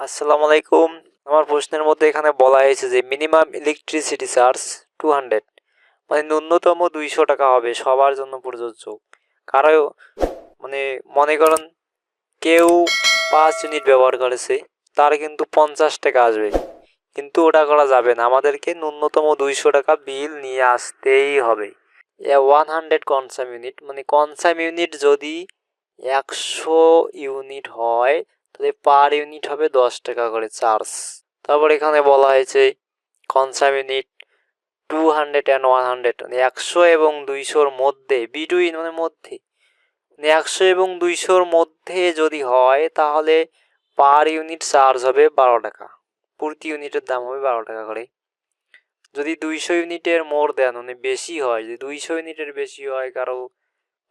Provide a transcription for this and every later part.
আসসালামু আলাইকুম। আমার প্রশ্নের মধ্যে এখানে বলা হয়েছে যে মিনিমাম ইলেকট্রিসিটি চার্জ 200, মানে ন্যূনতম 200 টাকা হবে, সবার জন্য প্রযোজ্য। কারো মানে মনে করেন কেউ 5 ইউনিট ব্যবহার করেছে, তার কিন্তু 50 টাকা আসবে, কিন্তু ওটা করা যাবে না, আমাদেরকে ন্যূনতম 200 টাকা বিল নিয়ে আসতেই হবে। 100 কনসাম ইউনিট, মানে কনসাম ইউনিট যদি 100 ইউনিট হয় তাহলে পার ইউনিট হবে 10 টাকা করে চার্জ। তারপর এখানে বলা হয়েছে কনসাম ইউনিট 200 and 100, মানে 100 এবং 200-র মধ্যে, বিটুইন মানে মধ্যে, মানে 100 এবং 200-র মধ্যে যদি হয় তাহলে পার ইউনিট চার্জ হবে 12 টাকা। প্রতি ইউনিটের দাম হবে 12 টাকা করে। যদি 200 ইউনিটের মোর দেন মানে বেশি হয়, যদি 200 ইউনিটের বেশি হয়, কারো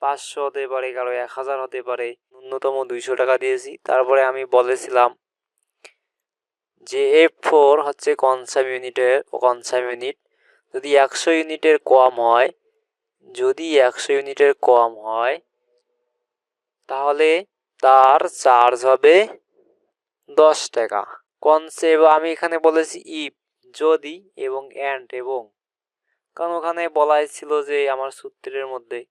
500 হতে পারে, কারো 1000 হতে পারে, ন্যূনতম 200 টাকা দিয়েছি। তারপরে আমি বলেছিলাম যে F4 হচ্ছে কনসাম ইউনিট যদি 100 ইউনিটের কম হয়, যদি 100 ইউনিটের কম হয় তাহলে তার চার্জ হবে 10 টাকা। কনসেপ্ট আমি এখানে বলেছি ইফ, যদি এবং অ্যান্ড এবং, কারণ ওখানে বলা ছিল যে আমার সূত্রের মধ্যে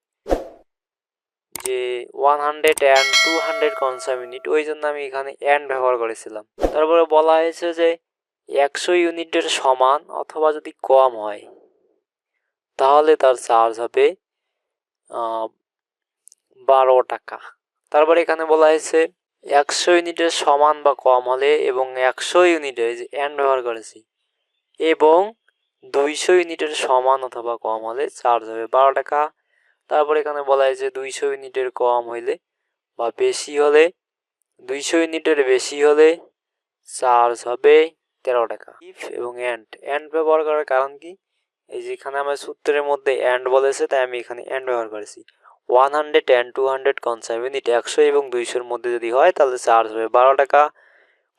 যে 100 and 200 কনসাম ইউনিট, ওই জন্য আমি এখানে অ্যান্ড ব্যবহার করেছিলাম। তারপরে বলা হয়েছে যে 100 ইউনিটের সমান অথবা যদি কম হয় তাহলে তার চার্জ হবে 12 টাকা। তারপরে এখানে বলা হয়েছে 100 ইউনিটের সমান বা কম হলে এবং 100 ইউনিটে অ্যান্ড ব্যবহার করেছি, এবং 200 ইউনিটের সমান অথবা কম হলে চার্জ হবে 12 টাকা। তারপর এখানে বলা হয়েছে 200 ইউনিটের কম হইলে বা বেশি হলে, 200 ইউনিটের বেশি হলে চার্জ হবে 13 টাকা। ইফ এবং অ্যান্ড ব্যবহার করার কারণ কি, এই যেখানে আমার সূত্রের মধ্যে অ্যান্ড বলেছে তাই আমি এখানে অ্যান্ড ব্যবহার করেছি। 100 and 200 কনসাম ইউনিট 100 এবং 200-র মধ্যে যদি হয় তাহলে চার্জ হবে 12 টাকা।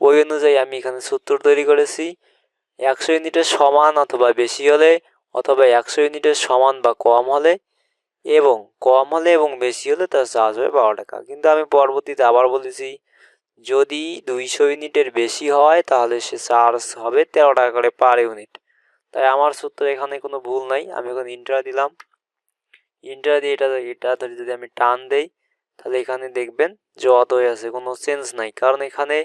ওই অনুযায়ী আমি এখানে সূত্র তৈরি করেছি। 100 ইউনিটের সমান অথবা বেশি হলে, অথবা 100 ইউনিটের সমান বা কম হলে, এবং কম হলে এবং বেশি হলে তার চার্জ হবে 12 টাকা। কিন্তু আমি পরবর্তীতে আবার বলেছি যদি 200 ইউনিটের বেশি হয় তাহলে সে চার্জ হবে 13 টাকা করে পার ইউনিট। তাই আমার সূত্র এখানে কোনো ভুল নাই। আমি এখানে ইন্টার দিলাম, ইন্টার দিয়ে এটা ধরে যদি আমি টান দেই তাহলে এখানে দেখবেন যে অতই আছে, কোনো চেঞ্জ নাই। কারণ এখানে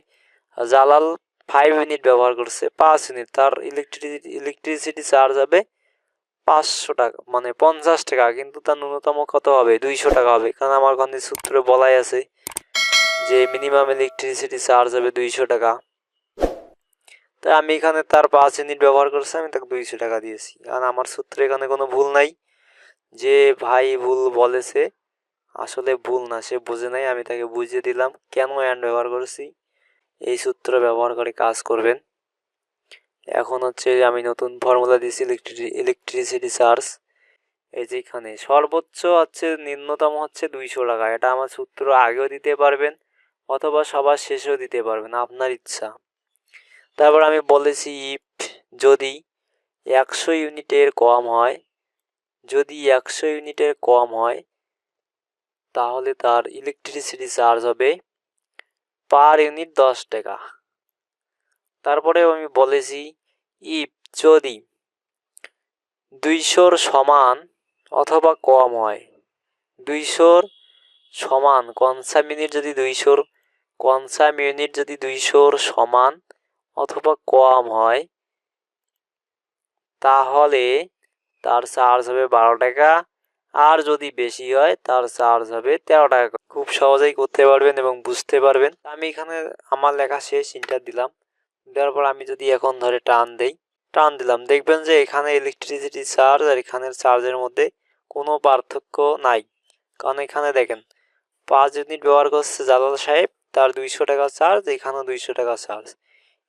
জালাল 5 ইউনিট ব্যবহার করছে, 5 ইউনিট, তার ইলেকট্রিসিটি চার্জ হবে 500 টাকা, মানে 50 টাকা, কিন্তু তার ন্যূনতম কত হবে, 200 টাকা হবে। কারণ আমার ওখানে সূত্রে বলাই আছে যে মিনিমাম ইলেকট্রিসিটি চার্জ হবে 200 টাকা। তাই আমি এখানে তার 5 ইউনিট ব্যবহার করছি, আমি তাকে 200 টাকা দিয়েছি। কারণ আমার সূত্রে এখানে কোনো ভুল নাই। যে ভাই ভুল বলেছে, আসলে ভুল না, সে বুঝে নাই, আমি তাকে বুঝিয়ে দিলাম কেন অ্যান্ড ব্যবহার করেছি। এই সূত্র ব্যবহার করে কাজ করবেন। এখন হচ্ছে আমি নতুন ফর্মুলা দিয়েছি ইলেকট্রিসিটি চার্জ। এই যে এখানে সর্বোচ্চ হচ্ছে, নিম্নতম হচ্ছে 200 টাকা। এটা আমার সূত্র আগেও দিতে পারবেন অথবা সবার শেষেও দিতে পারবেন, আপনার ইচ্ছা। তারপর আমি বলেছি ইফ, যদি 100 ইউনিটের কম হয়, যদি 100 ইউনিটের কম হয় তাহলে তার ইলেকট্রিসিটি চার্জ হবে পার ইউনিট 10 টাকা। তারপরেও আমি বলেছি ইফ, যদি 200-র সমান অথবা কম হয়, 200-র সমান কনসাম ইউনিট যদি 200-র সমান অথবা কম হয় তাহলে তার চার্জ হবে 12 টাকা। আর যদি বেশি হয় তার চার্জ হবে 13 টাকা। খুব সহজেই করতে পারবেন এবং বুঝতে পারবেন। আমি এখানে আমার লেখা শেষ, ইন্টার দিলাম। দেওয়ার পর আমি যদি এখন ধরে টান দিলাম, দেখবেন যে এখানে ইলেকট্রিসিটি চার্জ আর এখানের চার্জের মধ্যে কোনো পার্থক্য নাই। কারণ এখানে দেখেন 5 ইউনিট ব্যবহার করছে জালাল সাহেব, তার 200 টাকা চার্জ, এখানেও 200 টাকা চার্জ।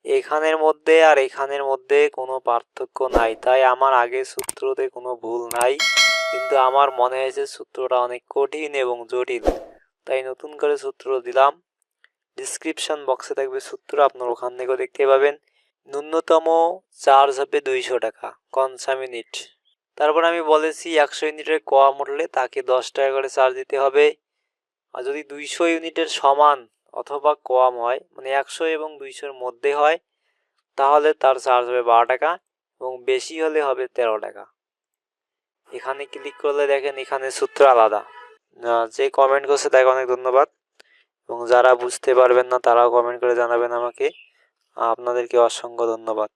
এখানের মধ্যে আর এখানের মধ্যে কোনো পার্থক্য নাই, তাই আমার আগের সূত্রতে কোনো ভুল নাই। কিন্তু আমার মনে হয়েছে সূত্রটা অনেক কঠিন এবং জটিল, তাই নতুন করে সূত্র দিলাম। ডিসক্রিপশন বক্সে থাকবে সূত্র, আপনার ওখান থেকেও দেখতে পাবেন। ন্যূনতম চার্জ হবে 200 টাকা কনসাম ইউনিট। তারপর আমি বলেছি 100 ইউনিটের কম উঠলে তাকে 10 টাকা করে চার্জ দিতে হবে। আর যদি 200 ইউনিটের সমান অথবা কম হয়, মানে 100 এবং 200-র মধ্যে হয়, তাহলে তার চার্জ হবে 12 টাকা এবং বেশি হলে হবে 13 টাকা। এখানে ক্লিক করলে দেখেন এখানে সূত্র আলাদা। যে কমেন্ট করছে তাকে অনেক ধন্যবাদ, এবং যারা বুঝতে পারবেন না তারাও কমেন্ট করে জানাবেন আমাকে। আপনাদেরকে অসংখ্য ধন্যবাদ।